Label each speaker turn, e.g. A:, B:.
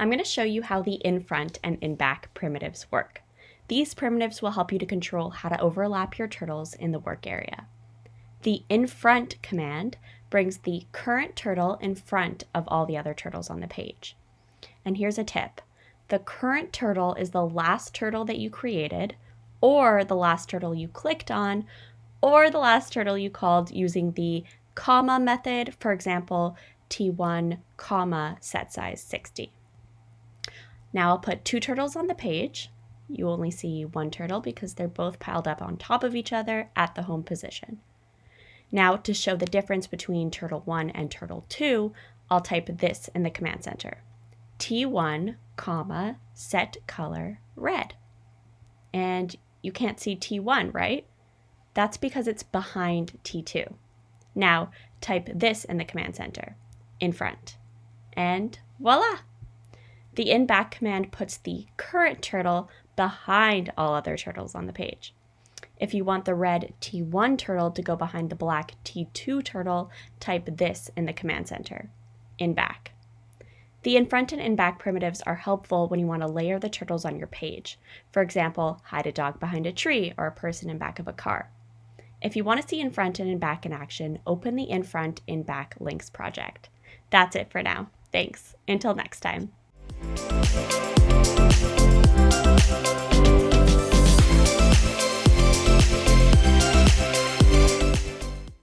A: I'm going to show you how the Infront and Inback primitives work. These primitives will help you to control how to overlap your turtles in the work area. The Infront command brings the current turtle in front of all the other turtles on the page. And here's a tip. The current turtle is the last turtle that you created, or the last turtle you clicked on, or the last turtle you called using the comma method, for example, T1, comma, set size 60. Now I'll put two turtles on the page. You only see one turtle because they're both piled up on top of each other at the home position. Now to show the difference between turtle 1 and turtle 2, I'll type this in the command center. T1, comma, set color red. And you can't see T1, right? That's because it's behind T2. Now type this in the command center, Infront, and voila! The Inback command puts the current turtle behind all other turtles on the page. If you want the red T1 turtle to go behind the black T2 turtle, type this in the command center, Inback. The Infront and Inback primitives are helpful when you want to layer the turtles on your page. For example, hide a dog behind a tree or a person in back of a car. If you want to see Infront and Inback in action, open the Infront Inback Lynx project. That's it for now. Thanks. Until next time.